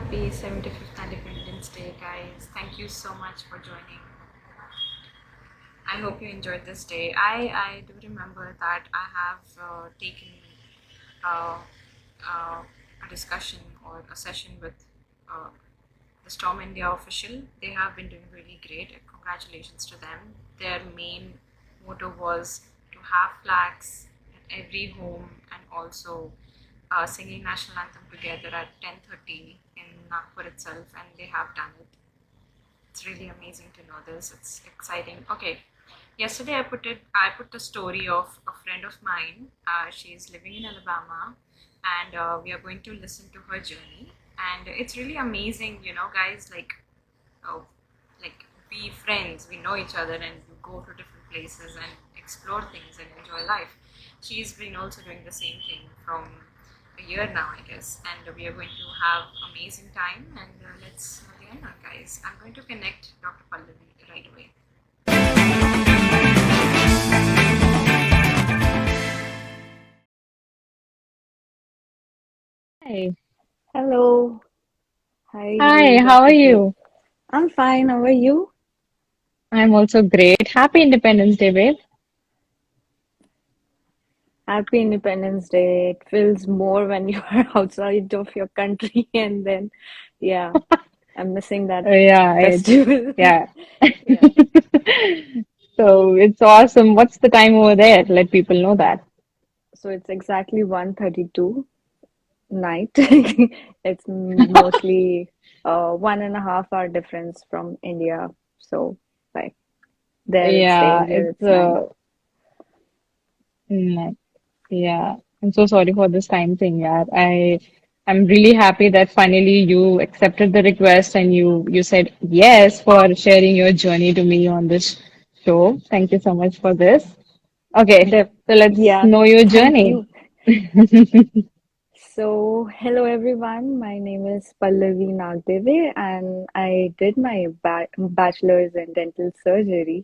Happy 75th Independence Day, guys. Thank you so much for joining. I hope you enjoyed this day. I do remember that I have taken uh, uh, a discussion or a session with uh, the Storm India official. They have been doing really great. Congratulations to them. Their main motto was to have flags at every home and also singing national anthem together at 10:30 in Nagpur itself, and they have done it. It's really amazing to know this. It's exciting. Okay, yesterday I put the story of a friend of mine. She's living in Alabama, and we are going to listen to her journey. And it's really amazing, guys. Uh, like be friends. We know each other, and we go to different places and explore things and enjoy life. She's been also doing the same thing from a year now, I guess, and we are going to have amazing time. And let's begin, guys. I'm going to connect Dr. Pallavi right away. Hi. Hello. Hi, Hi, how are Dr. P. you? I'm fine. How are you? I'm also great. Happy Independence Day, babe. Happy Independence Day. It feels more when you are outside of your country, and then, yeah, I'm missing that Yeah, festival. yeah. Yeah. So it's awesome. What's the time over there? Let people know that. So it's exactly 1:32 night. It's mostly 1.5 hour difference from India. So, like, there it's day, Yeah, here it's it's night. mm, yeah. I'm so sorry for this time thing, yeah. I'm really happy that finally you accepted the request and you said yes for sharing your journey to me on this show. Thank you so much for this. Okay, Def so let's yeah, know your thank journey. you. So, hello everyone. My name is Pallavi Nagdeve, and I did my bachelor's in dental surgery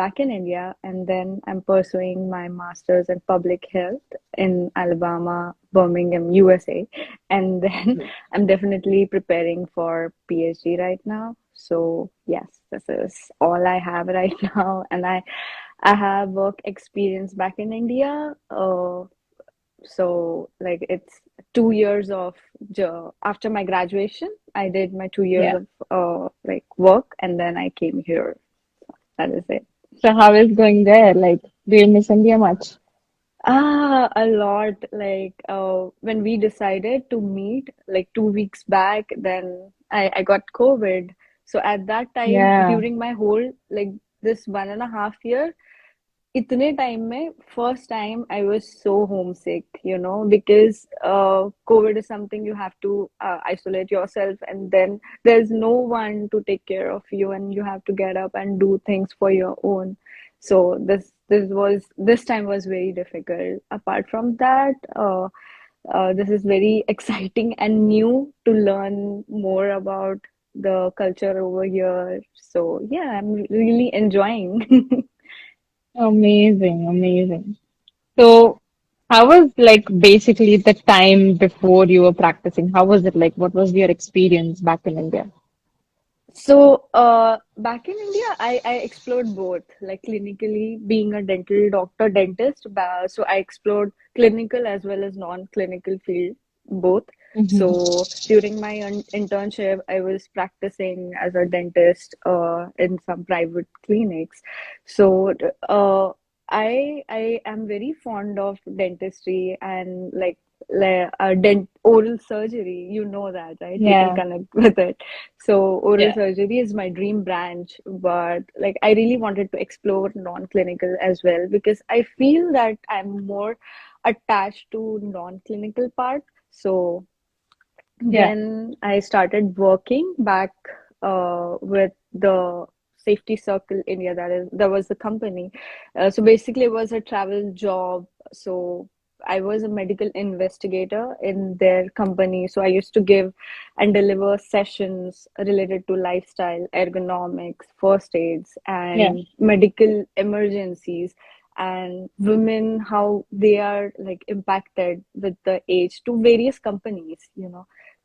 back in India, and then I'm pursuing my master's in public health in Alabama, Birmingham, USA, and then I'm definitely preparing for PhD right now. So, yes, this is all I have right now, and I have work experience back in India. So like it's 2 years of after my graduation, I did my 2 years Yeah. of like work, and then I came here. That is it. So how is going there? Like, do you miss India much? A lot. Like when we decided to meet like 2 weeks back, then I got COVID. So at that time, Yeah. during my whole like this 1.5 year, इतने time में first time I was so homesick, because COVID is something you have to isolate yourself, and then there's no one to take care of you, and you have to get up and do things for your own. So this time was very difficult. Apart from that, this is very exciting and new to learn more about the culture over here. So yeah, I'm really enjoying. Amazing, amazing. So how was like basically the time before you were practicing? How was it like? What was your experience back in India? So, back in India, I explored both, like clinically being a dental doctor, dentist. So I explored clinical as well as non-clinical field, both. Hmm. So during my internship, I was practicing as a dentist in some private clinics. So, I am very fond of dentistry and dent oral surgery. You know that, right? You can Yeah, connect with it. So oral yeah, surgery is my dream branch, but like I really wanted to explore non-clinical as well because I feel that I'm more attached to non-clinical part. So yeah. then I started working back with the Safety Circle India. That was the company. So basically, it was a travel job. So I was a medical investigator in their company. So I used to give and deliver sessions related to lifestyle, ergonomics, first aids, Yeah. and medical emergencies, and women, how they are like impacted with the age to various companies.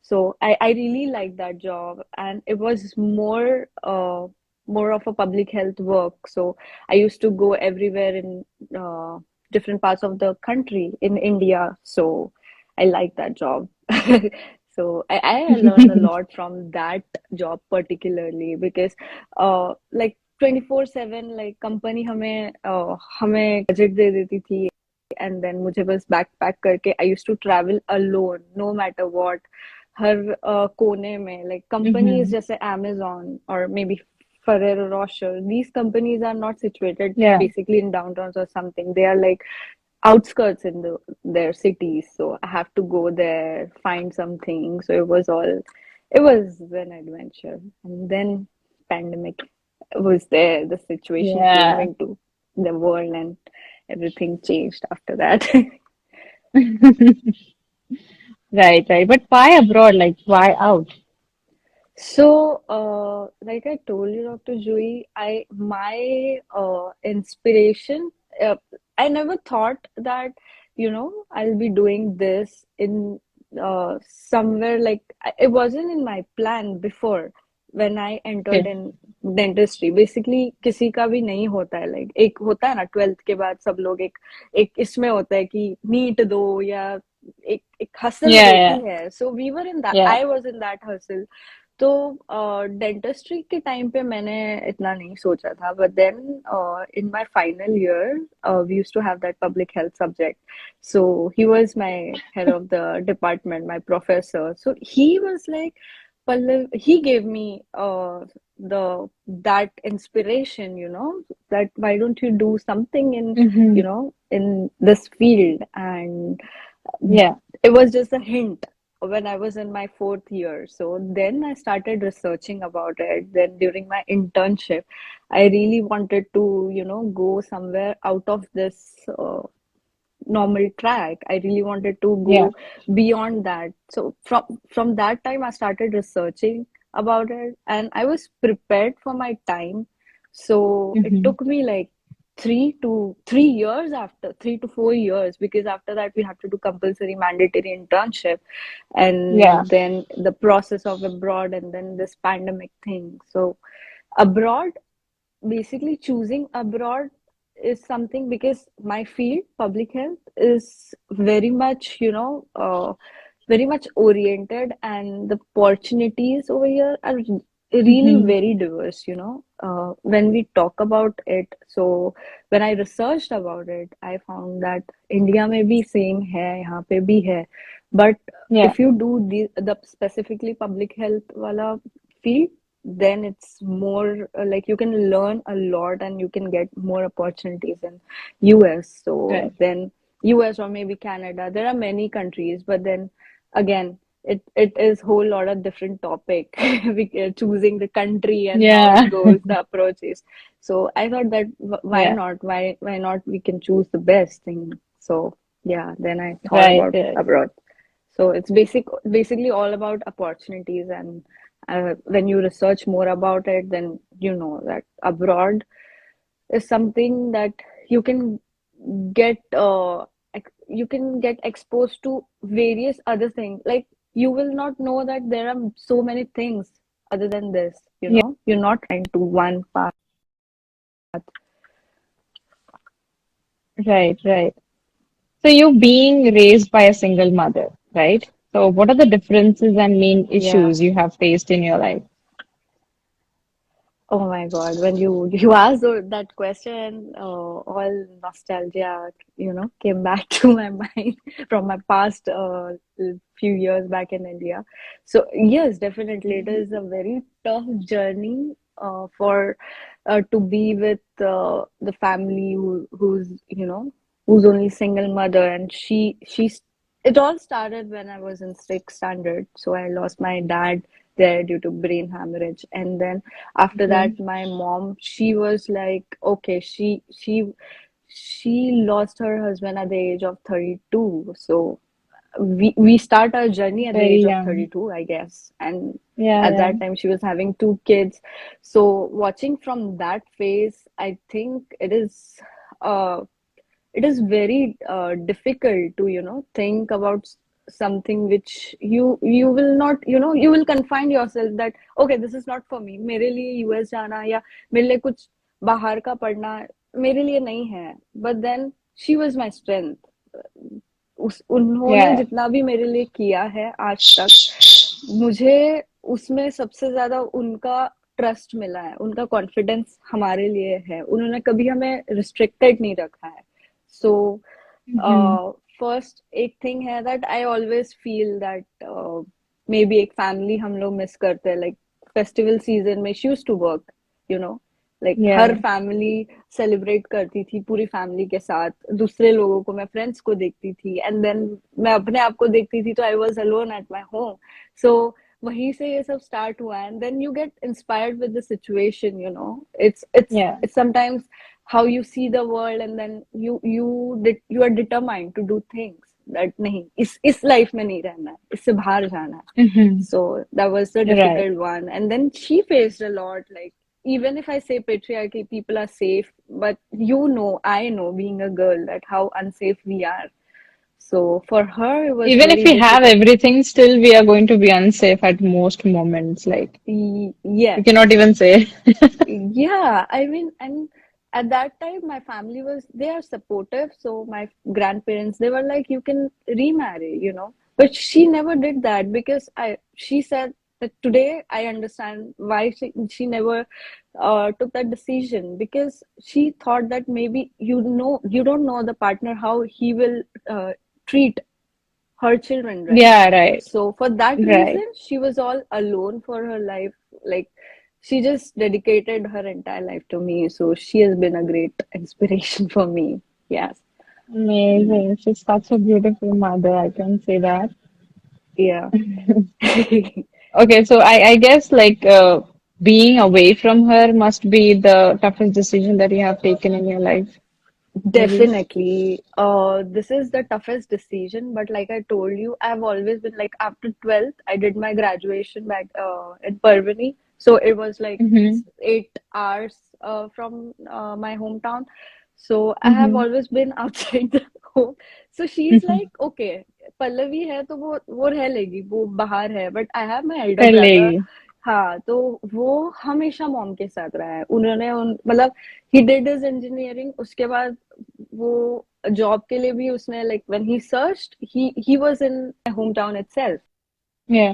So I really liked that job, and it was more of a public health work. So I used to go everywhere in uh, different parts of the country in India. So I like that job. So I learned a lot from that job particularly because like 24/7 like company हमें budget दे देती थी, and then मुझे बस backpack करके I used to travel alone no matter what, हर कोने में, like companies Hmm. जैसे Amazon or maybe Ferrero Rocher, these companies are not situated Yeah. basically in downtowns or something. They are like outskirts in their cities. So I have to go there, find something. So it was an adventure. And then pandemic was there. The situation came Yeah. into the world and everything changed after that. Right, right. But why abroad? Like, why out? So, like I told you, Dr. Joy, my inspiration, uh, I never thought that, I'll be doing this in somewhere like it wasn't in my plan before when I entered Okay. in dentistry. Basically, किसी का भी नहीं होता है, like एक होता है ना 12th के बाद सब लोग एक एक इसमें होता है कि नीट दो या एक एक हसल Yeah, होती yeah, है. So we were in that, yeah. I was in that hustle. तो डेंटिस्ट्री के टाइम पे मैंने इतना नहीं सोचा था, but then in my final year we used to have that public health subject. So he was my head of the department, my professor. So he was like, Pallav, he gave me the that inspiration, that why don't you do something in, Hmm. in this field. And Yeah. it was just a hint when I was in my fourth year. So then I started researching about it. Then during my internship, I really wanted to, go somewhere out of this normal track. I really wanted to Yeah. go beyond that. So from that time, I started researching about it, and I was prepared for my time. So it Hmm. took me like 3 to 3 years, after 3 to 4 years, because after that we have to do compulsory mandatory internship, Yeah. and then the process of abroad, and then this pandemic thing. So abroad, basically choosing abroad is something because my field, public health, is very much, very much oriented, and the opportunities over here are really Hmm. very diverse, when we talk about it. So when I researched about it, I found that India में भी same है, यहाँ पे भी है, but Yeah. if you do the specifically public health wala field, then it's more like you can learn a lot and you can get more opportunities in US. So Right. then US or maybe Canada, there are many countries, but then again, it is whole lot of different topic. Choosing the country and how Yeah. it goes, the approaches. So I thought that why Yeah. not? Why not? We can choose the best thing. So yeah, then I thought Right. about Right. abroad. So it's basically all about opportunities, and when you research more about it, then you know that abroad is something that you can get you can get exposed to various other things. Like you will not know that there are so many things other than this. Yeah. You're not confined to one path. Right. Right. So you being raised by a single mother, right? So what are the differences and main Yeah. issues you have faced in your life? Oh my God, when you asked that question, all nostalgia, came back to my mind from my past few years back in India. So yes, definitely, it is a very tough journey for to be with the family who's only single mother, and she's. It all started when I was in sixth standard. So I lost my dad there due to brain hemorrhage, and then after Okay. that my mom, she was like, okay, she lost her husband at the age of 32. So we start our journey at the Very age of young. 32, I guess. And Yeah. at Yeah. that time she was having two kids. So watching from that phase, I think uh it is very difficult to think about something which you will not, you know, you will confine yourself that okay, this is not for me. मेरे लिए US जाना या मेरे लिए कुछ बाहर का पढ़ना मेरे लिए नहीं है. But then she was my strength. उस उन्होंने Yeah. जितना भी मेरे लिए किया है आज तक, मुझे उसमें सबसे ज्यादा उनका ट्रस्ट मिला है, उनका कॉन्फिडेंस हमारे लिए है. उन्होंने कभी हमें रिस्ट्रिक्टेड नहीं रखा है. So Hmm. फर्स्ट एक थिंग है that I always feel that maybe एक फैमिली हम लोग मिस करते हैं. लाइक फेस्टिवल सीजन में she used to work, you know, like हर Yeah. फैमिली सेलिब्रेट करती थी पूरी फैमिली के साथ. दूसरे लोगों को, मैं फ्रेंड्स को देखती थी, एंड देन मैं अपने आप को देखती थी तो I was alone at my home. So वहीं से ये सब स्टार्ट हुआ. And then you get inspired with the situation, you know. Yeah. It's sometimes how you see the world, and then you are determined to do things that नहीं, इस life में नहीं रहना है, इससे बाहर जाना है. Hmm. So that was the Right. difficult one. And then she faced a lot. Like, even if I say patriarchy, people are safe, but you know, I know, being a girl, that how unsafe we are. So for her, it was Even if very we have difficult. everything, still we are going to be unsafe at most moments. Like, you Yes. cannot even say. Yeah, I mean, and at that time, my family was, they are supportive. So my grandparents, they were like, you can remarry, you know. But she never did that because she said that today I understand why she never took that decision, because she thought that maybe, you know, you don't know the partner, how he will treat her children, right? Yeah, right. So for that Right. reason, she was all alone for her life. Like, she just dedicated her entire life to me. So she has been a great inspiration for me. Yes. Amazing. She's such a beautiful mother, I can say that. Yeah. Okay, so I guess like being away from her must be the toughest decision that you have taken in your life, maybe. Definitely. This is the toughest decision, but like I told you, I've always been like, after 12th, I did my graduation back in Parvani. So it was like Mm-hmm. 8 hours from my hometown. So I have Mm-hmm. always been outside the home. So she's like, okay, Pallavi है तो वो रह लेगी, वो बाहर है. But I have my elder brother. Really? हाँ, तो वो हमेशा मॉम के साथ रहा है. उन्होंने मतलब he did his engineering. उसके बाद वो जॉब के लिए भी उसने, like when he searched, he was in my hometown itself. Yeah.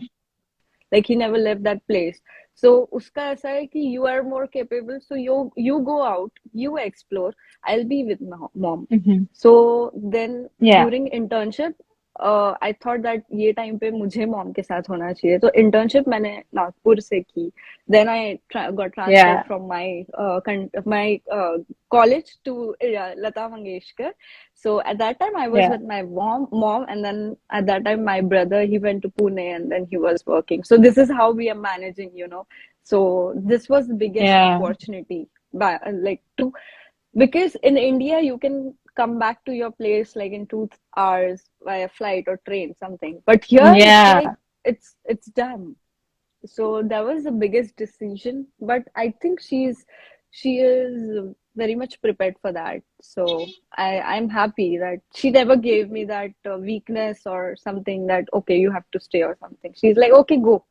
Like, he never left that place. So उसका ऐसा है कि you are more capable, so you go out, you explore, I'll be with my mom. Mm-hmm. So then Yeah. during internship, I thought that ये time पे मुझे mom के साथ होना चाहिए, तो internship मैंने नागपुर से की. Then I got transferred Yeah. from my college to Lata Mangeshkar. So at that time I was Yeah. with my mom, and then at that time my brother, he went to Pune and then he was working. So this is how we are managing, you know. So this was the biggest Yeah. opportunity, by like to, because in India you can come back to your place like in 2 hours via flight or train, something. But here it's Yeah. like it's done. So that was the biggest decision, but I think she is very much prepared for that. So I'm happy that she never gave me that weakness or something that okay, you have to stay or something. She's like, okay, go.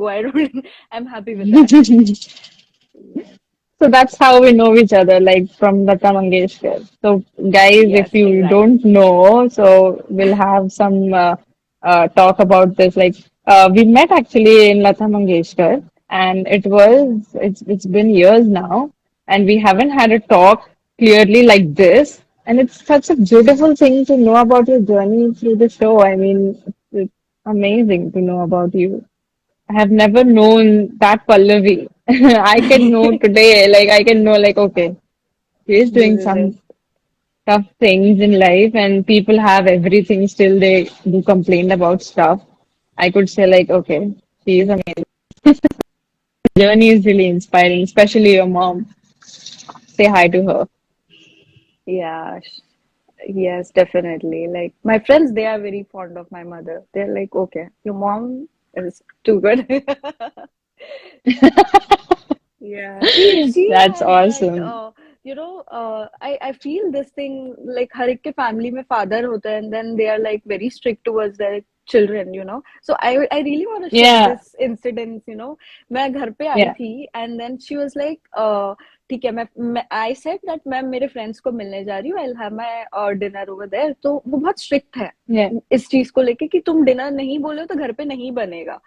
I don't. I'm happy with that. Yes, So that's how we know each other, like from Lata Mangeshkar. So, guys, if yes, you don't exactly. know, so we'll have some talk about this. Like, we met actually in Lata Mangeshkar, and it's been years now, and we haven't had a talk clearly like this. And it's such a beautiful thing to know about your journey through the show. I mean, it's amazing to know about you. I have never known that Pallavi. I can know today, like I can know, like okay, he is This doing is it. some tough things in life, and people have everything. Still, they do complain about stuff. I could say like, okay, she is amazing. Journey is really inspiring, especially your mom. Say hi to her. Yeah. Yes, definitely. Like my friends, they are very fond of my mother. They're like, okay, your mom is too good. Yeah, she That's has that awesome. I feel this thing, like हर एक के family में father होता है, and then they are like very strict towards their children, so I really want to share Yeah, this incident. मैं घर पे आई yeah, थी, and then she was like, ठीक है, मैं I said that मैं मेरे फ्रेंड्स को मिलने जा रही हूँ, I'll have my dinner over there. तो वो बहुत स्ट्रिक्ट है yeah. इस चीज को लेके कि तुम डिनर नहीं बोले हो तो घर पे नहीं बनेगा.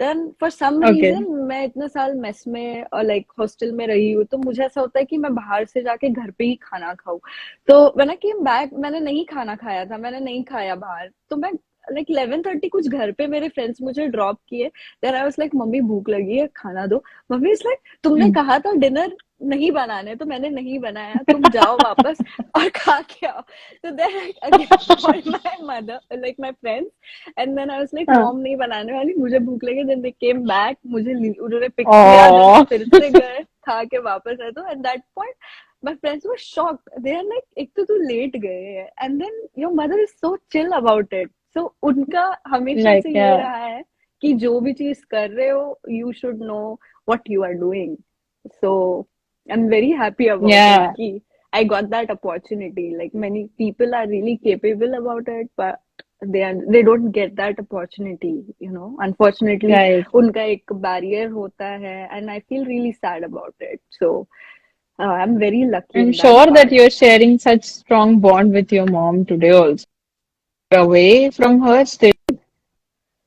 Then for some Okay. Reason मैं इतने साल मेस में और लाइक हॉस्टल में रही हूँ, तो मुझे ऐसा होता है कि मैं बाहर से जाके घर पे ही खाना खाऊं. तो व्हेन आई केम बैक, मैंने नहीं खाना खाया था, मैंने नहीं खाया बाहर. तो मैं लाइक 11:30 कुछ घर पे मेरे फ्रेंड्स मुझे ड्रॉप किए. Then I was like, mummy भूख लगी है, खाना दो. मम्मी इज लाइक, तुमने Mm. कहा था डिनर नहीं बनाने, तो मैंने नहीं बनाया, तुम जाओ वापस और खा के आओ. तो then I again called my mother, like my friends. And then I was like, Huh. Mom नहीं बनाने वाली, मुझे भूख लगी. देन दे केम बैक, उन्होंने पिक किया, देन हम Oh, फिर से गए, खा के वापस आए. तो eight that point my friends were shocked. They are like, एक तो तू लेट गए है, and then your mother is so chill about it. So उनका हमेशा like से ये yeah, रहा है कि जो भी चीज कर रहे हो, you should know what you are doing. So I'm very happy about it yeah, कि I got that opportunity. Like many people are really capable about it, but they don't get that opportunity. Unfortunately, right. उनका एक barrier होता है, and I feel really sad about it. So I'm very lucky I'm in that sure that part. you're sharing such strong bond with your mom today also. Away from her still, how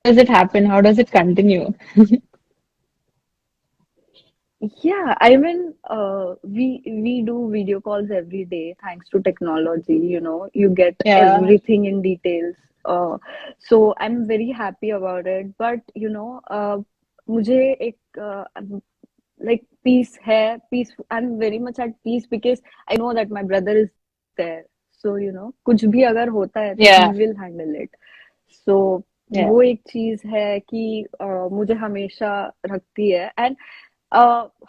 does it happen? How does it continue? Yeah, I mean, we do video calls every day thanks to technology. You get Yeah, everything in details. So I'm very happy about it. But मुझे एक like peace है, peace. I'm very much at peace because I know that my brother is there. So कुछ भी अगर होता है तो he yeah, will handle it. So yeah. वो एक चीज है कि मुझे हमेशा रखती है. एंड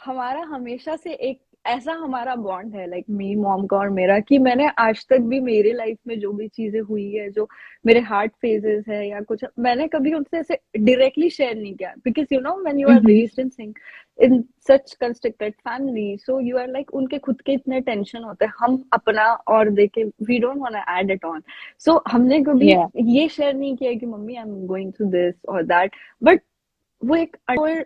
हमारा हमेशा से एक ऐसा हमारा बॉन्ड है, लाइक मी मॉम का और मेरा, कि मैंने आज तक भी मेरे लाइफ में जो भी चीजें हुई है, जो मेरे हार्ट फेजेस है या कुछ, मैंने कभी उनसे ऐसे डायरेक्टली शेयर नहीं किया. Because when you are Mm-hmm. Raised in such constructed family, so you are like, उनके खुद के इतने टेंशन होते हैं, हम अपना और देखे, we don't want to add it on. So हमने कभी Yeah, ये शेयर नहीं किया कि मम्मी I am going through this और दैट. बट वो एक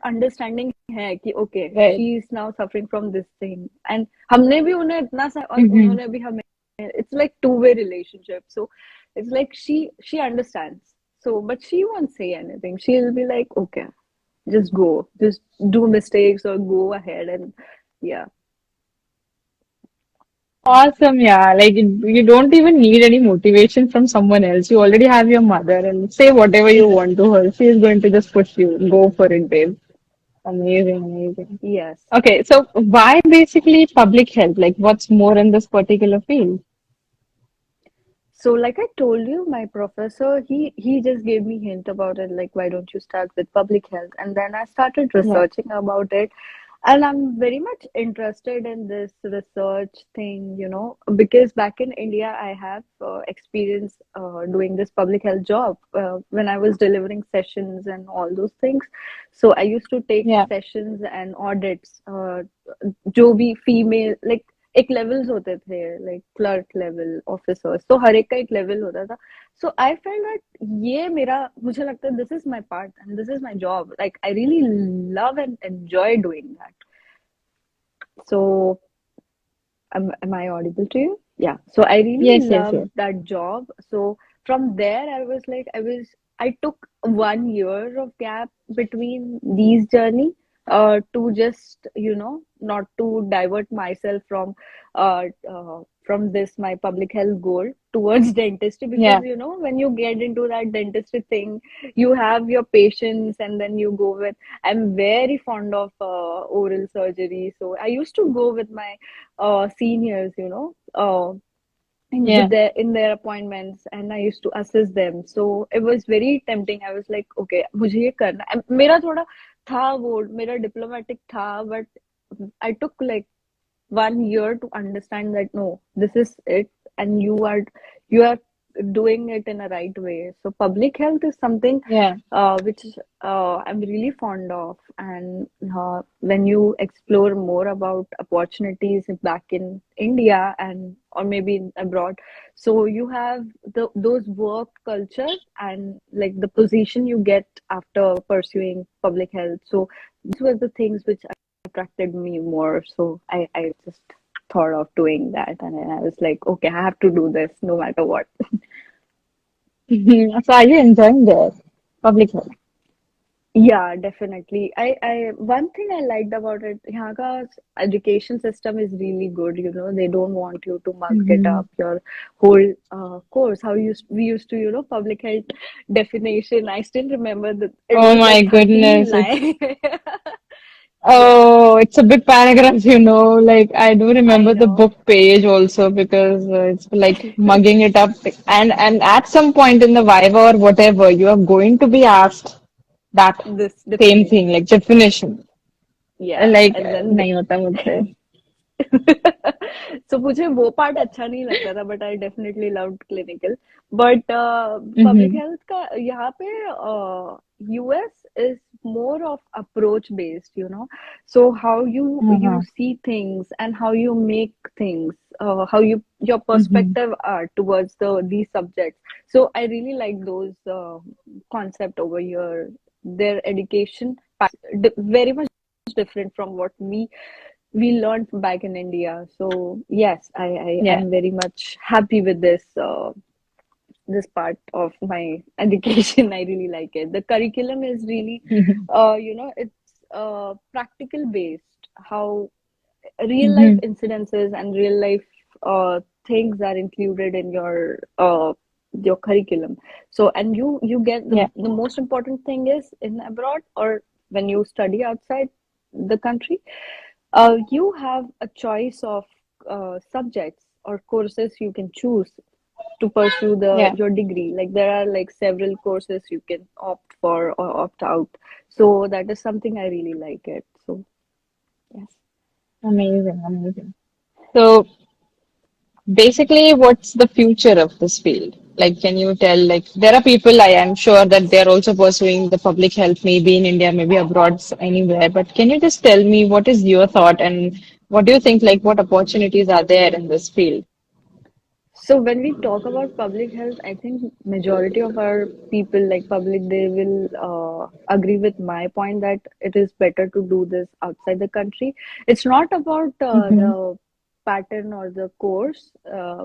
अंडरस्टैंडिंग है कि okay, right. She is now suffering from this thing. And हमने भी उन्हें इतना सा और Mm-hmm. उन्होंने भी हमें. It's like two way relationship. So it's like she understands. So but she won't say anything. She'll be like, okay, just go, just do mistakes or go ahead. And yeah. Awesome, yeah. Like you don't even need any motivation from someone else. You already have your mother and say whatever you want to her. She is going to just push you. Go for it, babe. Amazing, amazing. Yes. Okay, so why basically public health? Like what's more in this particular field? So like I told you, my professor, he just gave me hint about it, like why don't you start with public health? And then I started Yeah, researching about it. And I'm very much interested in this research thing, because back in India, I have experience doing this public health job when I was delivering sessions and all those things. So I used to take yeah, sessions and audits, जो भी female, like एक levels होते थे, like clerk level, officers, तो हर एक का एक level होता था. सो आई फेल्ट दैट ये मेरा, मुझे लगता है this is my part and this is my job. Like I really love and enjoy doing that. So am I audible to you? Yeah. So I really yes, yes, loved yes. that job. So from there, I took 1 year of gap between these journey, to just, not to divert myself from this, my public health goal towards dentistry. Because, Yeah, when you get into that dentistry thing, you have your patients and then you go with. I'm very fond of oral surgery. So I used to go with my seniors, yeah. in their appointments, and I used to assist them. So it was very tempting. I was like, okay, मुझे ये करना है. मेरा थोड़ा था वो, मेरा diplomatic था, but I took like 1 year to understand that no, this is it, and you are doing it in a right way. So public health is something Yeah. which I'm really fond of. And when you explore more about opportunities back in India and or maybe abroad, so you have those work culture and like the position you get after pursuing public health. So these were the things which attracted me more. So I just thought of doing that, and then I was like, okay, I have to do this no matter what. So are you enjoying the public health? Yeah, definitely. One thing I liked about it, यहाँ का education system is really good. You know, they don't want you to mug it Hmm. up your whole course. How we used to, public health definition. I still remember that it Oh was my like 13 goodness, it's lines. Yeah, oh, it's a big paragraph, you know. Like I do I remember the know. book page also because it's like mugging it up, and at some point in the Viva or whatever, you are going to be asked that This same thing, definition. like definition. Yeah, Like and then नहीं होता मुझसे. so मुझे वो part अच्छा नहीं लगता था but I definitely loved clinical but public Mm-hmm. Health का यहाँ पे US is more of approach based, so how you Uh-huh. see things and how you make things, how your Mm-hmm. perspective are towards these subjects. So I really like those concept over here. Their education very much different from what we learned back in India. So yes, I Yeah. am very much happy with this part of my education. I really like it. The curriculum is really, it's practical based. How real life Mm-hmm. incidences and real life things are included in your curriculum. So and you get Yeah. the most important thing is in abroad or when you study outside the country, you have a choice of subjects or courses you can choose to pursue the Yeah. your degree. Like there are like several courses you can opt for or opt out. So that is something I really like it. So yes. Amazing. Amazing. So basically, what's the future of this field? Like, can you tell, like, there are people, I am sure that they're also pursuing the public health, maybe in India, maybe abroad, anywhere. But can you just tell me what is your thought and what do you think, like, what opportunities are there in this field? So when we talk about public health, I think majority of our people like public, they will agree with my point that it is better to do this outside the country. It's not about Mm-hmm. the pattern or the course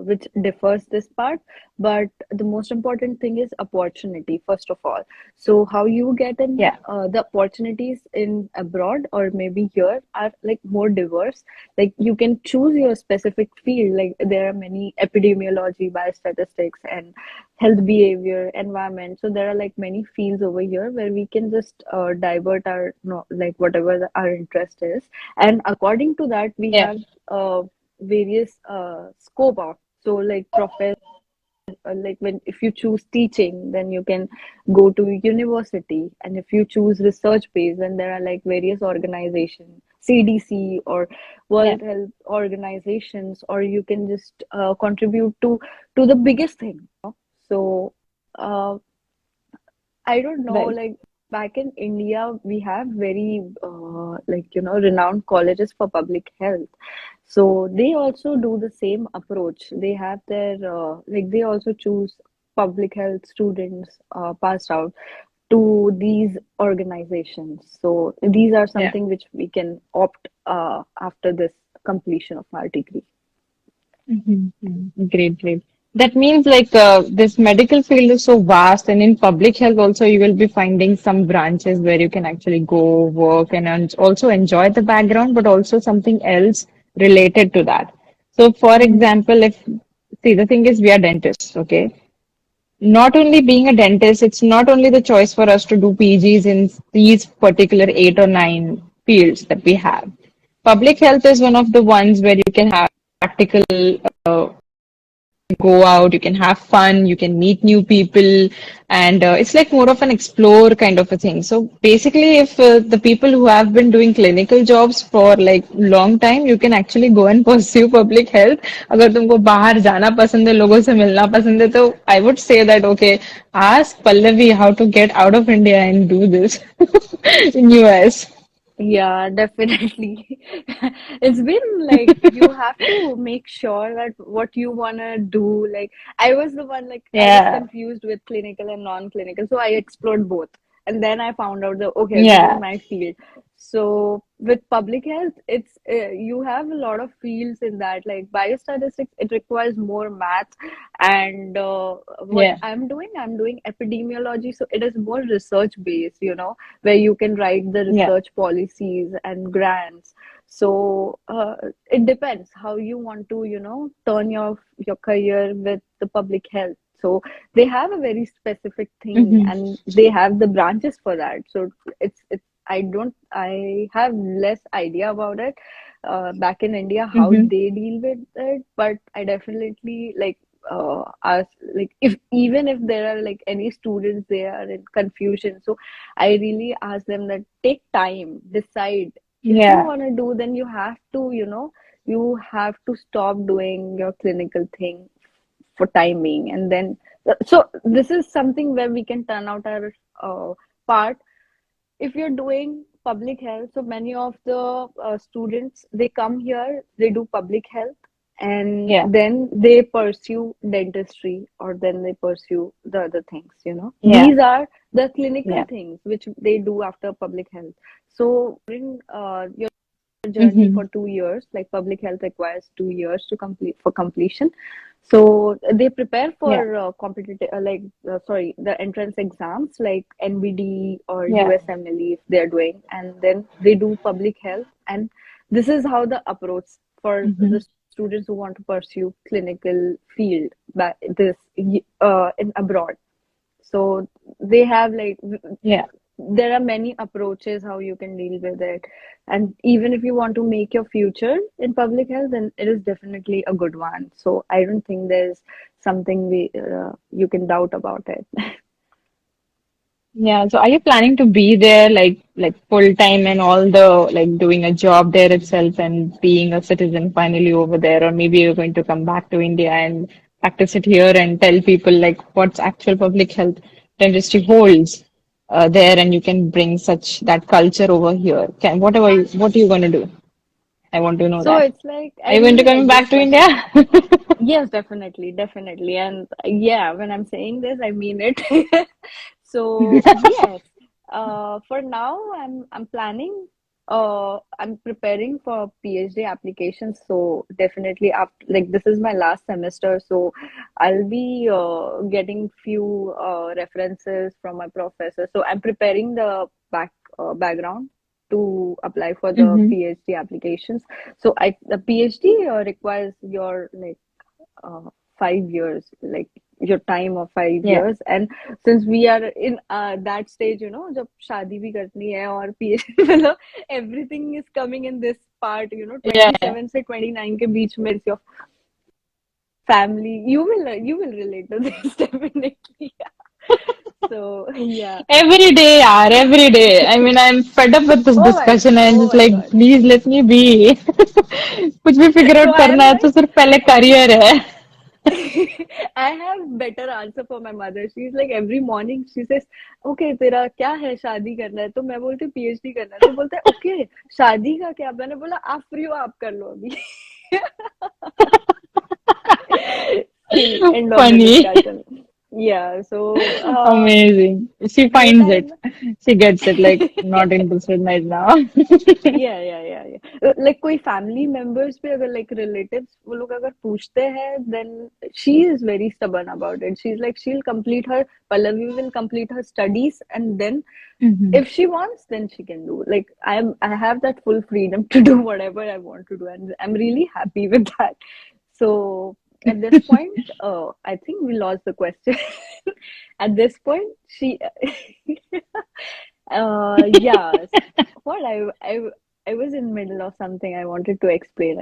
which differs this part, but the most important thing is opportunity first of all. So how you get in Yeah, the opportunities in abroad or maybe here are like more diverse. Like you can choose your specific field. Like there are many epidemiology, biostatistics, and health behavior, environment. So there are like many fields over here where we can just divert our no, like whatever our interest is, and according to that we yeah, have various scope of. So like professor, like when if you choose teaching, then you can go to university, and if you choose research base, then there are like various organizations, CDC or yeah, World Health Organizations, or you can just contribute to the biggest thing. So uh, I don't know, right. like back in India, we have very like renowned colleges for public health. So they also do the same approach. They have their like they also choose public health students passed out to these organizations. So these are Yeah. something which we can opt after this completion of our degree. Mm-hmm. Great, great. That means like this medical field is so vast, and in public health also you will be finding some branches where you can actually go work and also enjoy the background, but also something else related to that. So, for Mm-hmm. example, if see the thing is we are dentists, okay? Not only being a dentist, it's not only the choice for us to do PGs in these particular 8 or 9 fields that we have. Public health is one of the ones where you can have practical go out, you can have fun, you can meet new people, and it's like more of an explore kind of a thing. So basically, if the people who have been doing clinical jobs for like long time, you can actually go and pursue public health. अगर तुमको बाहर जाना पसंद है, लोगों से मिलना पसंद है, तो I would say that okay, ask Pallavi how to get out of India and do this in US. Yeah, definitely. It's been like you have to make sure that what you wanna do. Like I was the one like I was Yeah, confused with clinical and non-clinical, so I explored both. And then I found out that okay, this is yeah, my field. So with public health, it's you have a lot of fields in that. Like biostatistics, it requires more math, and what yeah, I'm doing epidemiology, so it is more research based. Where you can write the yeah, research policies and grants. So it depends how you want to, turn your career with the public health. So they have a very specific thing, hmm, and they have the branches for that. So it's I have less idea about it back in India how hmm, they deal with it, but I definitely like ask like if even if there are like any students they are in confusion, so I really ask them that take time, decide. If you yeah, want to do, then you have to, you have to stop doing your clinical thing for timing. And then, so this is something where we can turn out our part. If you're doing public health, so many of the students, they come here, they do public health, and yeah, then they pursue dentistry, or then they pursue the other things. yeah, These are the clinical yeah. things which they do after public health. So during your journey Hmm. for 2 years, like public health requires 2 years to complete for completion. So they prepare Yeah, for competitive, sorry, the entrance exams like NBD or yeah. USMLE if they're doing, and then they do public health. And this is how the approach for Hmm. the students who want to pursue clinical field back this in abroad. So they have like Yeah. there are many approaches how you can deal with it. And even if you want to make your future in public health, then it is definitely a good one. So I don't think there's something you can doubt about it. Yeah. So are you planning to be there like full time and all the like doing a job there itself and being a citizen finally over there, or maybe you're going to come back to India and practice it here and tell people like what's actual public health dentistry holds there, and you can bring such that culture over here. Can what are you going to do? I want to know So that. it's like Are I you going to really come like this back to India? question. Yes, definitely, definitely. And yeah, when I'm saying this, I mean it. So yes, for now, I'm planning. I'm preparing for PhD applications. So definitely, after like this is my last semester, so I'll be getting few references from my professor. So I'm preparing the background to apply for the Hmm. PhD applications. So the PhD requires your like 5 years, like your time of five Yeah. years. And since we are in that stage, जब शादी भी करनी है और PhD मतलब everything is coming in this part, Yeah. 27 से 29 के बीच में your family, you will relate to this definitely. Yeah. So yeah. Every day, yaar, every day. I mean, I'm fed up with this discussion and Oh just my like, God. please let me be. कुछ भी figure So out I करना am है तो like, सिर्फ पहले career है. I have better answer for my mother. She's like every morning she says, "Okay, तेरा क्या है शादी करना है?" तो मैं बोलती हूँ PhD करना है. तो बोलता है, "Okay, शादी का क्या?" मैंने बोला, "आप फ्री हो, आप कर लो अभी." Still, end of the Funny. discussion. Yeah. So Amazing. She ये finds it. time She gets it. Like, not interested right now. या लाइक कोई फैमिली मेंबर्स भी अगर लाइक रिलेटिव्स वो लोग अगर पूछते हैं then she is very stubborn about it. She's like she'll complete her Pallavi will complete her studies, and then Mhm. if she wants, then she can do. Like I have that full freedom to do whatever I want to do, and I'm really happy with that. So at this point, I think we lost the question. At this point, she, yeah. What I was in middle of something I wanted to explain.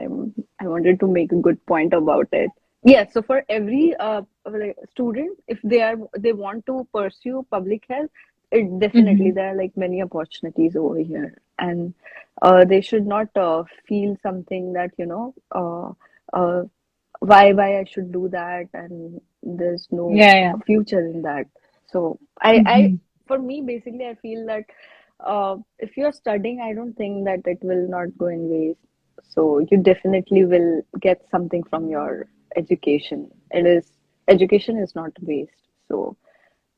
I wanted to make a good point about it. Yes, so for every like, student, if they want to pursue public health, it definitely Hmm. there are like many opportunities over here, and they should not feel something that why I should do that, and there's no Yeah, yeah. future in that. So I Hmm. for me basically I feel that if you're studying, I don't think that it will not go in waste. So you definitely will get something from your education. Education is not waste. So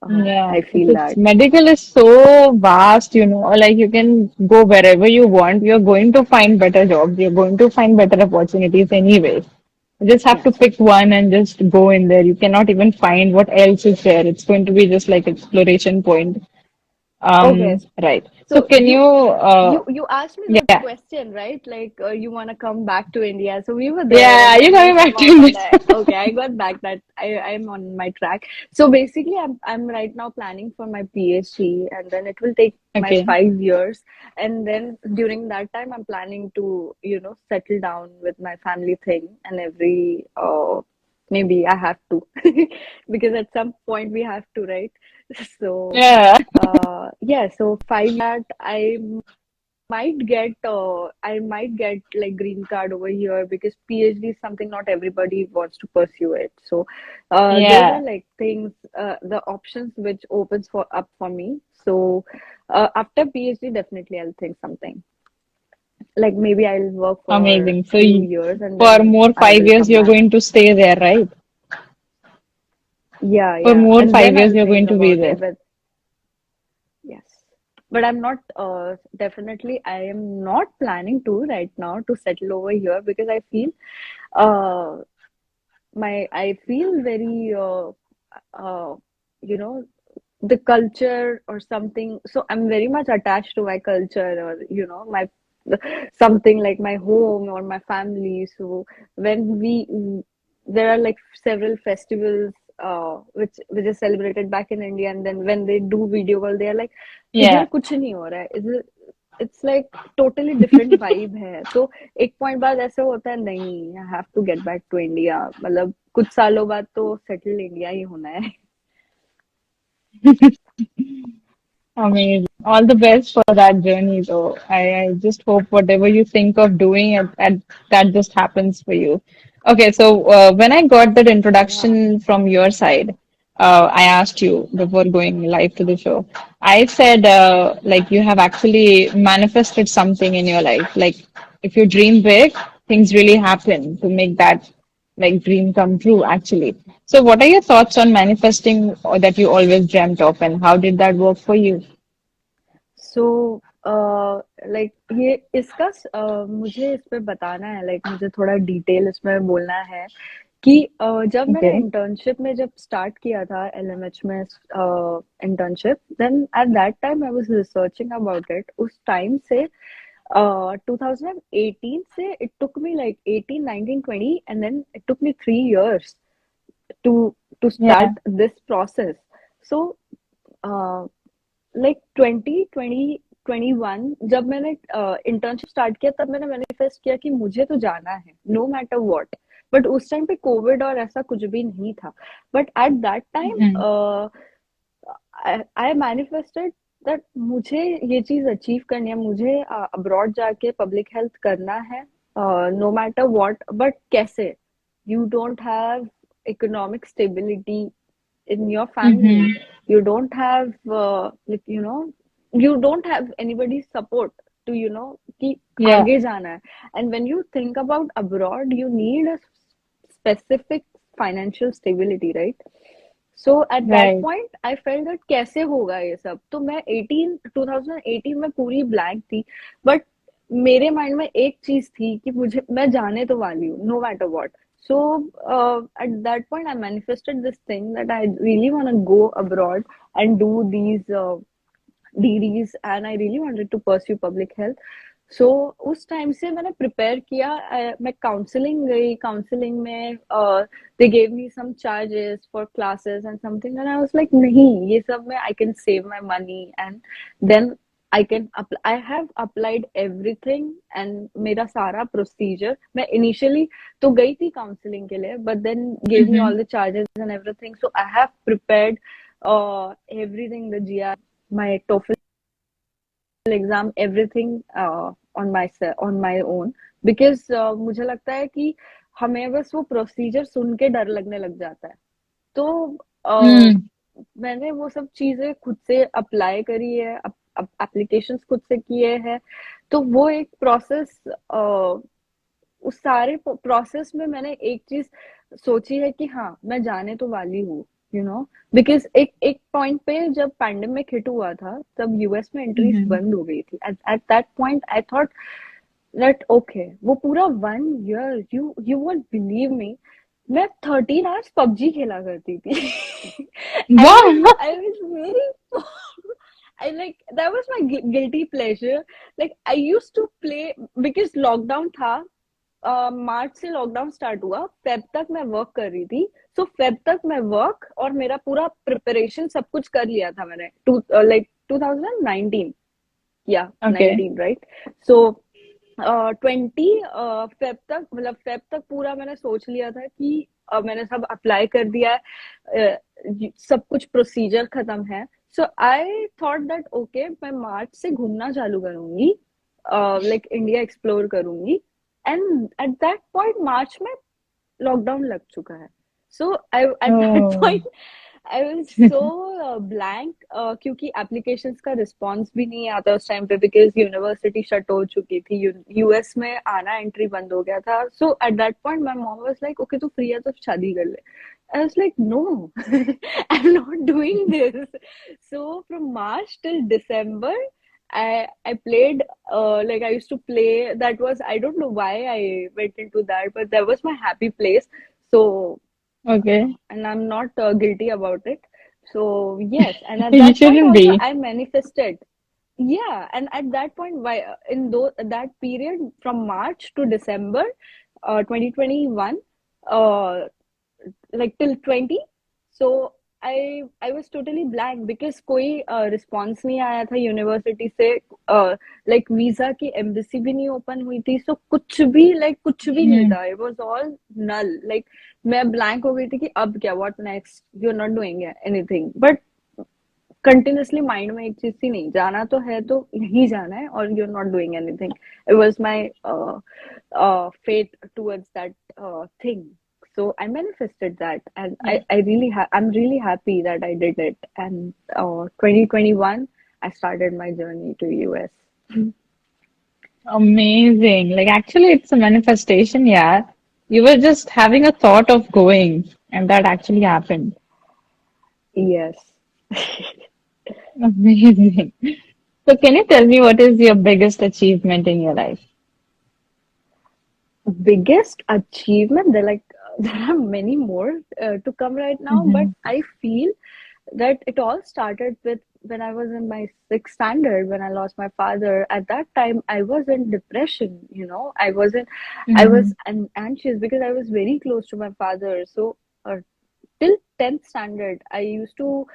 Yeah, I feel it's that medical is so vast, like you can go wherever you want. You're going to find better jobs. You're going to find better opportunities anyway. You just have to yes. pick one and just go in there. You cannot even find what else is there. It's going to be just like exploration point. Okay, Right. So so can you, you asked me this yeah, question, right? Like you want to come back to India. So we were there, yeah, and you then you coming came back to out, and India? okay, I got back that I'm on my track. So basically, I'm right now planning for my PhD, and then it will take my Okay. 5 years, and then during that time, I'm planning to settle down with my family thing and every maybe I have to because at some point we have to, right? So Yeah. yeah, so 5 years that I might get like green card over here because PhD is something not everybody wants to pursue it. So those are Yeah. like things, the options which opens for up for me. So after PhD, definitely I'll think something like maybe I'll work for Amazing. So few years and for then more I five will years, come you're back. going to stay there, right? Yeah, For yeah, more and five then years, I'll you're going think to be about it. there. But yes. But I'm not definitely I am not planning to right now to settle over here because I feel uh I feel very uh you know the culture or something. So I'm very much attached to my culture or my something like my home or my family. So when there are like several festivals which is celebrated back in India, and then when they do video call, they are like Yeah. इधर कुछ नहीं हो रहा है. It's like totally different vibe है. तो एक point बाद ऐसे होता है नहीं, I have to get back to India. मतलब कुछ सालों बाद तो सेटल इंडिया ही होना है. Amazing. All the best for that journey, though. I just hope whatever you think of doing, that just happens for you. Okay, so when I got that Yeah. introduction from your side, I asked you before going live to the show. I said, like, you have actually manifested something in your life. Like, if you dream big, things really happen to make that like dream come true, actually. So, what are your thoughts on manifesting or that you always dreamt of, and how did that work for you? So like ये मुझे इस पे बताना है, like मुझे थोड़ा detail इसमें बोलना है कि जब मैंने Okay. इंटर्नशिप में जब स्टार्ट किया था एलएमएच में internship, then at that time I was researching about it. उस टाइम से 2018 से it took me like 18, 19, 20, and then it took me 3 years to to Yeah. start this process. So like 2021 जब मैंने internship start किया, तब मैंने manifest किया कि मुझे तो जाना है नो मैटर व्हाट. बट उस टाइम पे कोविड और ऐसा कुछ भी नहीं था. But at that time Mhm. I manifested that मुझे ये चीज अचीव करनी है. मुझे अब्रॉड जाके पब्लिक हेल्थ करना है नो मैटर व्हाट. बट कैसे? You don't have economic stability in your family. Mhm. You don't have like you don't have anybody's support to कि Yeah. आगे जाना है. And when you think about abroad, you need a specific financial stability, right? So at that Right. point I felt that कैसे होगा ये सब. तो मैं 2018 में पूरी ब्लैंक थी. बट मेरे माइंड में एक चीज थी कि मुझे मैं जाने तो वाली हूँ no matter what. So at that point I manifested this thing that I really want to go abroad and do these degrees, and I really wanted to pursue public health. So उस time से मैंने prepare किया. मैं counselling गई. Counselling में they gave me some charges for classes and something, and I was like नहीं, ये सब में I can save my money. And then I have applied everything and मेरा सारा procedure मैं initially तो गई थी counseling के लिए but then gave me Mm-hmm. all the charges and everything so I have prepared everything the GR my TOEFL exam everything on my own because मुझे लगता है कि हमें बस वो procedure सुन के डर लगने लग जाता है तो Mm. मैंने वो सब चीजें खुद से अप्लाई करी है एप्लीकेशंस खुद से किए हैं तो वो एक प्रोसेस उस सारे प्रोसेस में मैंने एक चीज सोची है कि हाँ मैं जाने तो वाली हूँ यू नो बिकॉज एक एक पॉइंट पे जब पैंडेमिक हिट हुआ था तब यूएस में एंट्रीज Mm-hmm. बंद हो गई थी at that point I thought that okay वो पूरा 1 year you won't believe me मैं 13 आवर्स पबजी खेला करती थी Wow. I was very I like that was my guilty pleasure like I used to play because lockdown था मार्च से lockdown start हुआ Feb तक मैं वर्क कर रही थी सो फेब तक मैं वर्क और मेरा पूरा प्रिपरेशन सब कुछ कर लिया था मैंने लाइक 2019 या Okay. 19 राइट सो 20 फेब तक मतलब फेब तक पूरा मैंने सोच लिया था कि मैंने सब अप्लाई कर दिया है सब कुछ प्रोसीजर खत्म है so I thought that okay मैं मार्च से घूमना चालू करूंगी लाइक इंडिया एक्सप्लोर करूंगी and at that point March में लॉकडाउन लग चुका है so I at that Oh. Point I was so blank क्योंकि एप्लीकेशंस का रिस्पांस भी नहीं आता उस टाइम पे बिकॉज यूनिवर्सिटी शट हो चुकी थी यूएस में आना एंट्री बंद हो गया था so at that point my mom was like okay तू फ्री है तो शादी कर ले I was like, no, I'm not doing this. So from March till December, I played like I used to play. That was I don't know why I went into that, but that was my happy place. So Okay. and I'm not guilty about it. So yes, and at You that point shouldn't also be. I manifested. Yeah, and at that point, why that period from March to December, 2021, uh, like till 20, so I was totally blank because कोई response नहीं आया था university से like visa की embassy भी नहीं open हुई थी so कुछ भी like कुछ भी नहीं Mhm. था it was all null like मैं blank हो गई थी कि अब क्या what next you're not doing anything but continuously mind में एक चीज थी नहीं जाना तो है तो यही जाना है और you are not doing anything it was my fate towards that thing so I manifested that and Yeah. I really I'm really happy that I did it and 2021 I started my journey to US. Amazing. Like, actually, it's a manifestation, yeah. You were just having a thought of going, and that actually happened. Yes. Amazing. So, can you tell me what is your biggest achievement in your life? Biggest achievement there like there are many more to come right now but Mm-hmm. I feel that it all started with when I was in my sixth standard when I lost my father. At that time, I was in depression. I wasn't. I Mm-hmm. was anxious because I was very close to my father. So till 10th standard I used to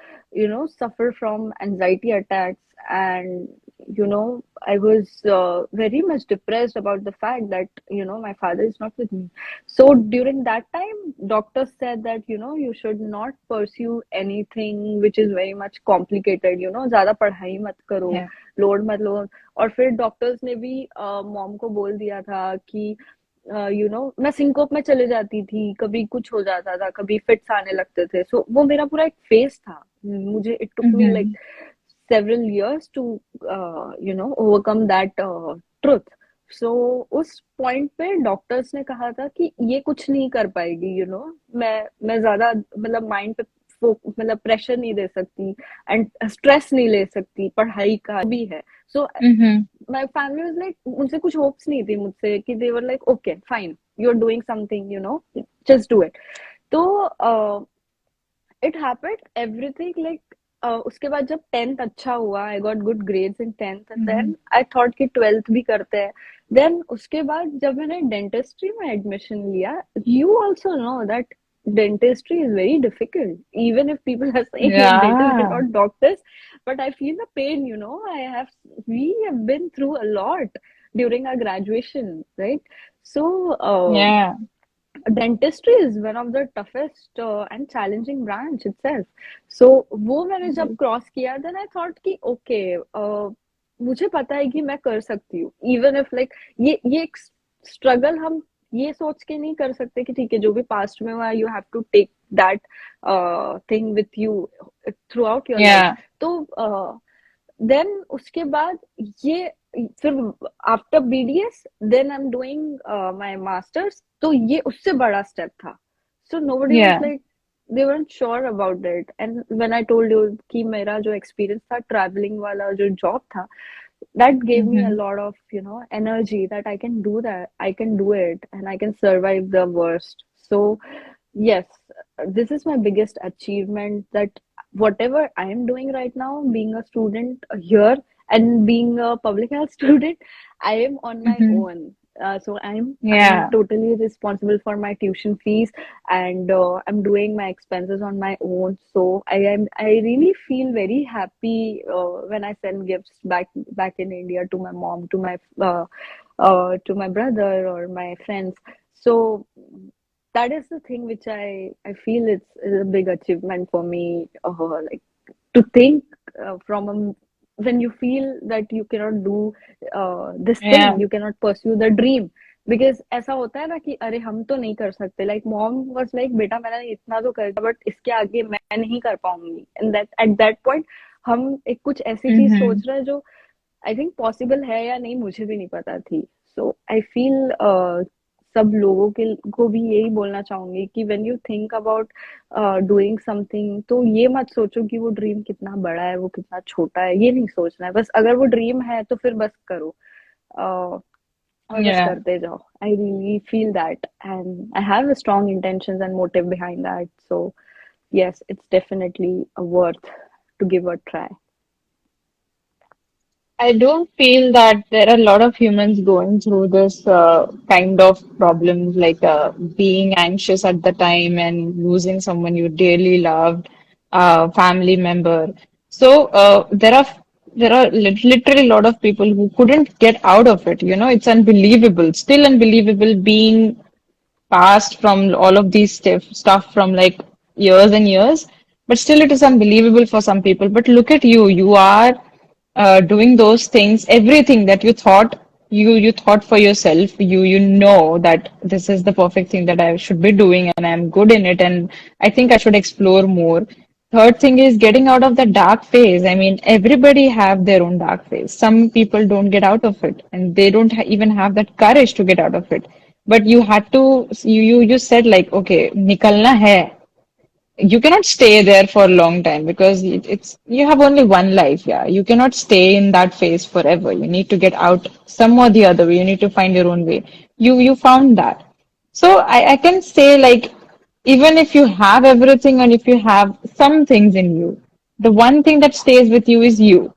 suffer from anxiety attacks and I was very much depressed about the fact that my father is not with me so during that time doctors said that you should not pursue anything which is very much complicated ज्यादा पढ़ाई मत करो Yeah. Load मत लो और फिर doctors ने भी mom को बोल दिया था कि मैं सिंकोप में चले जाती थी कभी कुछ हो जाता था कभी फिट्स आने लगते थे सो वो मेरा पूरा एक फेस था मुझे it took me like Mm-hmm. several years to overcome that truth so उस पॉइंट पे डॉक्टर्स ने कहा था कि ये कुछ नहीं कर पाएगी मैं ज्यादा मतलब माइंड पे मतलब प्रेशर नहीं दे सकती एंड स्ट्रेस नहीं ले सकती पढ़ाई का भी है सो Mm-hmm. my family was like उनसे कुछ होप्स नहीं थी मुझसे कि they were like okay fine you're doing something just do it तो it happened everything like उसके बाद जब 10th अच्छा हुआ I got good grades in 10th and Mm-hmm. Then I thought कि 12th भी करते हैं देन उसके बाद जब मैंने डेंटिस्ट्री में एडमिशन लिया you also know that dentistry is very difficult. Even if people are saying like dentists, they're Yeah. not doctors, but I feel the pain, you know. We have been through a lot during our graduation, right? So, Yeah. dentistry is one of the toughest and challenging branch itself. So वो मैंने जब cross किया, then I thought कि okay, मुझे पता है कि मैं कर सकती हूँ, even if like ये स्ट्रगल हम ये सोच के नहीं कर सकते कि ठीक है जो भी पास्ट में हुआ, you have to take that thing with you throughout your life. Yeah. तो देन उसके बाद ये फिर after BDS then I am doing my masters, तो ये उससे बड़ा स्टेप था. So nobody was Yeah. Like, they weren't sure about it. And when I told you कि मेरा जो एक्सपीरियंस था ट्रैवलिंग वाला जो जॉब था, that gave me a Mm-hmm. lot of, you know, energy that I can do that, I can do it, and I can survive the worst. So yes, this is my biggest achievement, that whatever I am doing right now, being a student here and being a public health student, I am on my Mm-hmm. own. So I'm Yeah. totally responsible for my tuition fees, and I'm doing my expenses on my own. So I really feel very happy when I send gifts back in India to my mom, to my brother or my friends. So that is the thing which I feel is a big achievement for me. Like to think from when you feel that you cannot do this thing, Yeah. you cannot pursue the dream, because ऐसा होता है ना कि अरे हम तो नहीं कर सकते. Like mom was like, बेटा मैंने इतना तो कर दिया, but इसके आगे मैं नहीं कर पाऊंगी. And that at that point हम एक कुछ ऐसी चीज Mm-hmm. सोच रहे हैं जो आई थिंक पॉसिबल है या नहीं मुझे भी नहीं पता थी. सो आई फील सब लोगों के को भी यही बोलना चाहूंगी कि when you think about doing something, तो ये मत सोचो कि वो ड्रीम कितना बड़ा है, वो कितना छोटा है. ये नहीं सोचना है. बस अगर वो ड्रीम है तो फिर बस करो, और बस Yeah. करते जाओ. I really feel that, and I have strong intentions and motive behind that. So yes, it's definitely worth to give a try. I don't feel that there are a lot of humans going through this kind of problems, like being anxious at the time and losing someone you dearly loved, family member. So there are literally a lot of people who couldn't get out of it. You know, it's unbelievable, still unbelievable being past from all of these stuff from like years and years, but still it is unbelievable for some people. But look at you, you are doing those things, everything that you thought for yourself. You know that this is the perfect thing that I should be doing, and I'm good in it, and I think I should explore more. Third thing is getting out of the dark phase. I mean, everybody have their own dark phase. Some people don't get out of it, and they don't even have that courage to get out of it. But you had to, you said like, okay, nikalna hai. You cannot stay there for a long time because it's you have only one life. Yeah, you cannot stay in that phase forever. You need to get out some or the other way. You need to find your own way. You found that. So I can say like even if you have everything and if you have some things in you, the one thing that stays with you is you.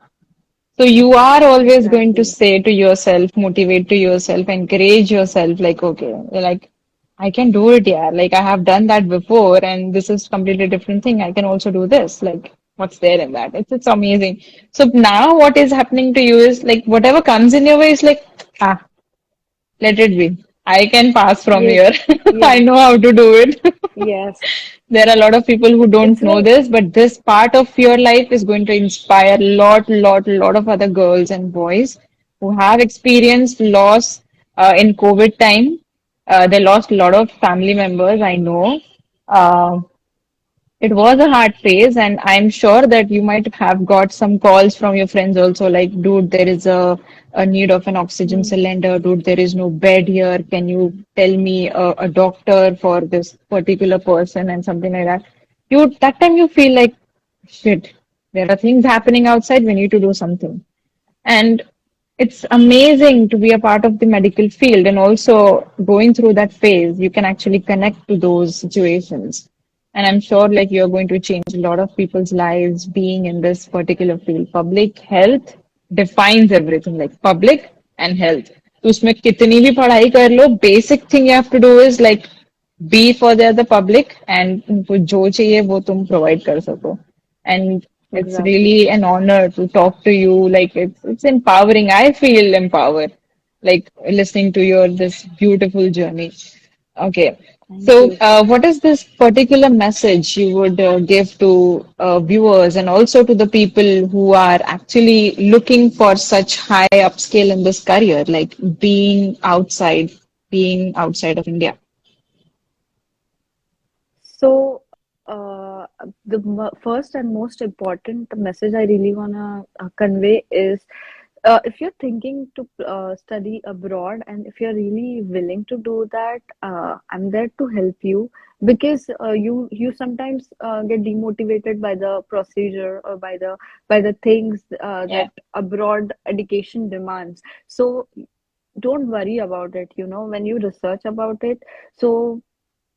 So you are always going to Exactly. say to yourself, motivate to yourself, encourage yourself, like, okay, like I can do it, yeah. Like I have done that before, and this is completely different thing. I can also do this. Like, what's there in that? It's amazing. So now what is happening to you is like whatever comes in your way is like, ah, let it be. I can pass from Yes. here. I Yeah. know how to do it. Yes. There are a lot of people who don't It's know like, this, but this part of your life is going to inspire lot of other girls and boys who have experienced loss in COVID time. They lost a lot of family members, I know. Uh, it was a hard phase, and I'm sure that you might have got some calls from your friends also, like, dude, there is a need of an oxygen hmm, cylinder. Dude, there is no bed here. Can you tell me a doctor for this particular person and something like that? That time you feel like, shit, there are things happening outside. We need to do something. And it's amazing to be a part of the medical field and also going through that phase, you can actually connect to those situations. And I'm sure like you're going to change a lot of people's lives being in this particular field. Public health defines everything, like public and health. तो उसमें कितनी भी पढ़ाई कर लो, basic thing you have to do is like be for the other public and उनको जो चाहिए वो तुम provide कर सको. And it's Exactly. really an honor to talk to you. Like it's empowering. I feel empowered, like listening to your this beautiful journey. Okay. Thank So, you. what is this particular message you would give to viewers and also to the people who are actually looking for such high upscale in this career, like being outside of India? So, the first and most important message I really wanna convey is, if you're thinking to study abroad and if you're really willing to do that, I'm there to help you, because you sometimes get demotivated by the procedure or by the things Yeah. that abroad education demands. So don't worry about it, when you research about it. So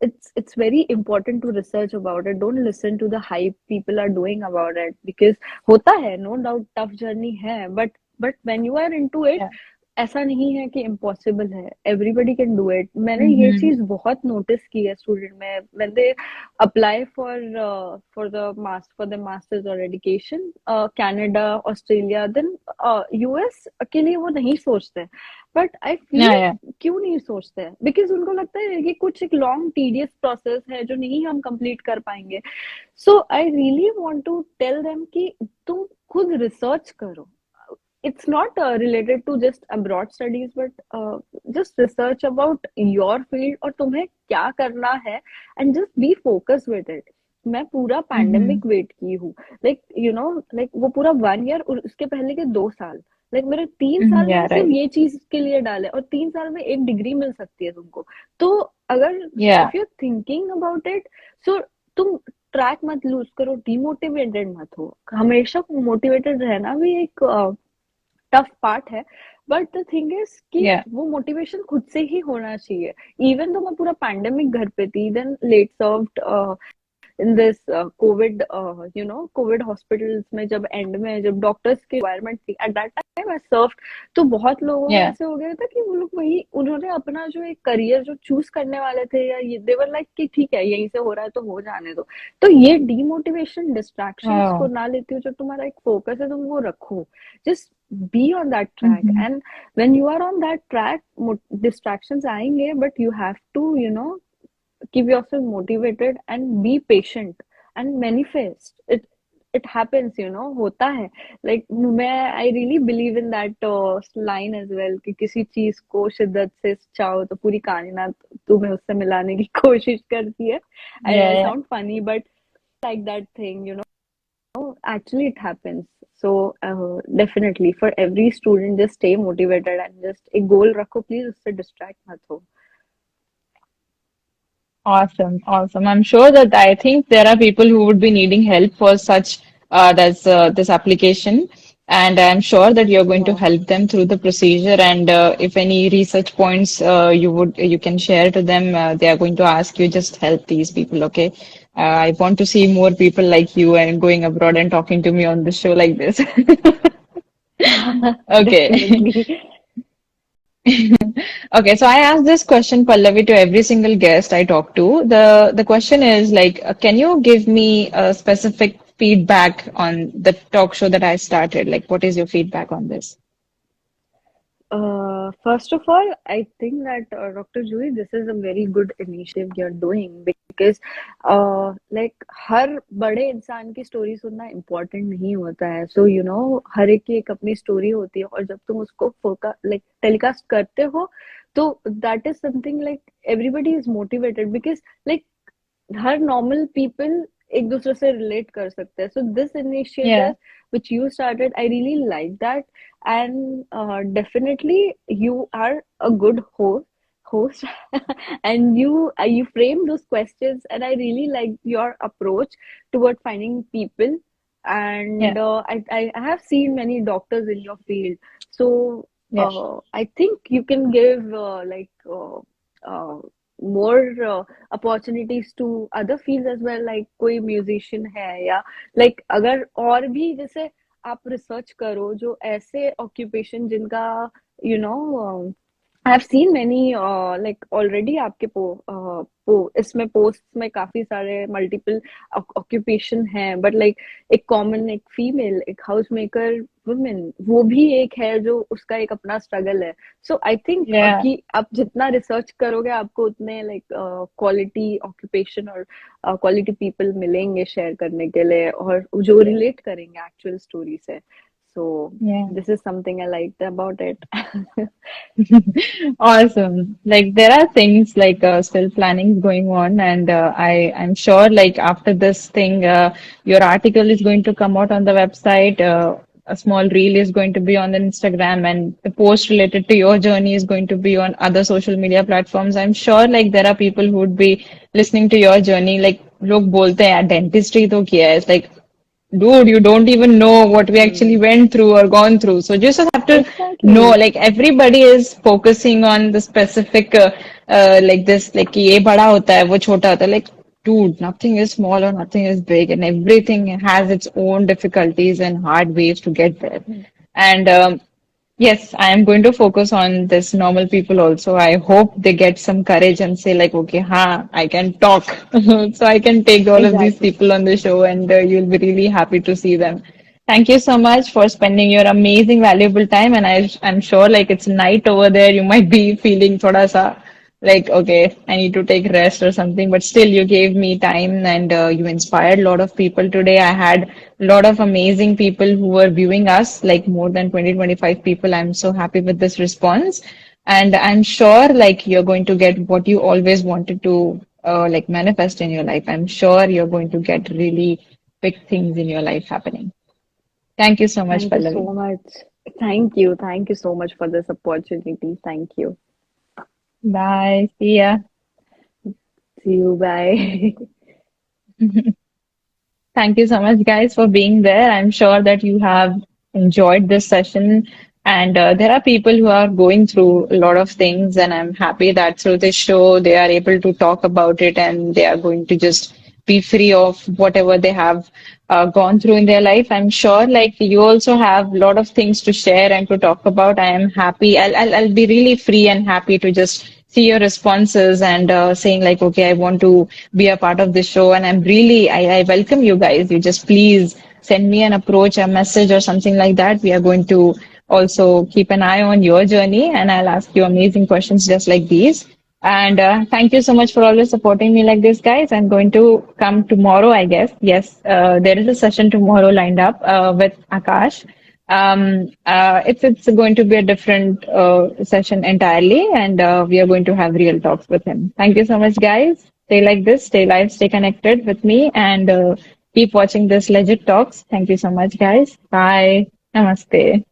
it's very important to research about it. Don't listen to the hype people are doing about it, because होता है, no doubt tough journey है, but when you are into it, Yeah. ऐसा नहीं है कि impossible है. Everybody can do it. मैंने ये Mm-hmm. चीज बहुत नोटिस की है स्टूडेंट में, when they apply for the masters और education, Canada, Australia, then US के लिए वो नहीं सोचते. But I Yeah. Feel Yeah. क्यों नहीं सोचते हैं, बिकॉज उनको लगता है कि कुछ एक लॉन्ग टीडियस प्रोसेस है जो नहीं हम कंप्लीट कर पाएंगे. So I really want to tell them कि तुम खुद रिसर्च करो. It's not related to just abroad studies, but just research about your field और तुम्हें क्या करना है, and just be focused with it. मैं पूरा Mm-hmm. पैंडेमिक वेट की हूँ, लाइक वो पूरा 1 ईयर और उसके पहले के 2 साल, लाइक मेरे 3 साल Mm-hmm. मैंने Yeah. सिर्फ Right. ये चीज के लिए डाले, और 3 साल में एक डिग्री मिल सकती है तुमको. तो अगर Yeah. If you thinking about it, so तुम ट्रैक मत लूज करो, डिमोटिवेटेड मत हो. हमेशा मोटिवेटेड रहना भी एक टफ पार्ट है. बट द थिंग इज कि Yeah. वो मोटिवेशन खुद से ही होना चाहिए. इवन तो मैं पूरा पैंडेमिक घर पे थी, then late served in this Covid, Covid hospitals में, जब एंड में जब डॉक्टर्स की रिक्वायरमेंट थी, at that time I serve. तो बहुत लोगों में Yeah. ऐसे हो गया था कि वो लोग वही, उन्होंने अपना जो एक करियर जो चूज करने वाले थे, या ये देवर लाइक कि ठीक है यहीं से हो रहा है तो हो जाने दो. तो ये डीमोटिवेशन डिस्ट्रैक्शंस को Oh. ना लेती हो, जो तुम्हारा एक फोकस है तुम वो रखो. Just be on that track, Mm-hmm. And when you are on that track, distractions आएंगे, but you have to keep yourself motivated and be patient and manifest it. It happens, होता है. Like मैं I really believe in that line as well, कि किसी चीज को शिद्दत से चाहो तो पूरी कायनात तुम्हें उससे मिलाने की कोशिश करती है. Yeah. I Yeah. sound funny, but like that thing, actually it happens. So definitely for every student, just stay motivated and just एक goal रखो, please उससे distract मत हो. Awesome, awesome. I'm sure that I think there are people who would be needing help for such that's this application, and I'm sure that you're going to Yeah. help them through the procedure. And if any research points you can share to them, they are going to ask you. Just help these people, okay? I want to see more people like you and going abroad and talking to me on the show like this. Okay. Definitely. Okay, so I ask this question, Pallavi, to every single guest I talk to. The question is like, can you give me a specific feedback on the talk show that I started? Like, what is your feedback on this? First of all, I think that Dr. Julie, this is a very good initiative you're doing, because like हर बड़े इंसान की story सुनना important नहीं होता है. सो हर एक की एक अपनी स्टोरी होती है, और जब तुम उसको फोकस लाइक टेलीकास्ट करते हो, तो that is something like everybody is motivated, because like her normal people एक दूसरे से रिलेट कर सकते हैं. So this Yeah, initiative which you started, I really like that. And definitely you are a good host and you frame those questions, and I really like your approach toward finding people. yeah, And I have seen many doctors in your field. So yeah, I think you can give uh, more opportunities to other fields as well, like कोई musician है, या like अगर और भी जैसे आप research करो जो ऐसे ऑक्यूपेशन जिनका you know I've seen many like already आपके इसमें पोस्ट में काफी सारे मल्टीपल ऑक्यूपेशन हैं, बट लाइक एक कॉमन एक फीमेल एक हाउस मेकर वुमेन वो भी एक है जो उसका एक अपना स्ट्रगल है. सो आई थिंक Yeah, कि आप जितना रिसर्च करोगे आपको उतने लाइक क्वालिटी ऑक्यूपेशन और क्वालिटी पीपल मिलेंगे शेयर करने के लिए और जो रिलेट करेंगे एक्चुअल स्टोरी से. सो yeah. This is something I like about it. Awesome. Like there are things like still planning going on, and I'm sure like after this thing, your article is going to come out on the website. A small reel is going to be on the Instagram, and the post related to your journey is going to be on other social media platforms. I'm sure like there are people who would be listening to your journey. Like लोग बोलते हैं dentistry तो किया है. It's like dude, you don't even know what we actually Hmm. went through or gone through. So just have to know, Exactly. like everybody is focusing on the specific, like this, like कि ये बड़ा होता है, वो छोटा होता है. Like, dude, nothing is small or nothing is big, and everything has its own difficulties and hard ways to get there. And yes, I am going to focus on this normal people also. I hope they get some courage and say like, okay, I can talk. So I can take all of these Exactly. people on the show and you'll be really happy to see them. Thank you so much for spending your amazing, valuable time. And I'm sure like it's night over there. You might be feeling thoda sa like, okay, I need to take rest or something, but still you gave me time and you inspired a lot of people today. I had a lot of amazing people who were viewing us, like more than 20-25 people. I'm so happy with this response. And I'm sure like you're going to get what you always wanted to like manifest in your life. I'm sure you're going to get really big things in your life happening. Thank you so much, Thank you Pallavi. so much. Thank you. Thank you so much for this opportunity. Thank you. Bye. See ya. See you. Bye. Thank you so much, guys, for being there. I'm sure that you have enjoyed this session. And there are people who are going through a lot of things, and I'm happy that through this show they are able to talk about it and they are going to just be free of whatever they have gone through in their life. I'm sure, like you also have a lot of things to share and to talk about. I am happy. I'll be really free and happy to just see your responses and saying like, okay, I want to be a part of this show, and I welcome you guys. You just please send me an approach, a message, or something like that. We are going to also keep an eye on your journey, and I'll ask you amazing questions just like these. And thank you so much for always supporting me like this, guys. I'm going to come tomorrow, I guess. Yes, there is a session tomorrow lined up with Akash. It's going to be a different session entirely, and we are going to have real talks with him. Thank you so much, guys. Stay like this, stay live, stay connected with me, and keep watching this Legit Talks. Thank you so much, guys. Bye. Namaste.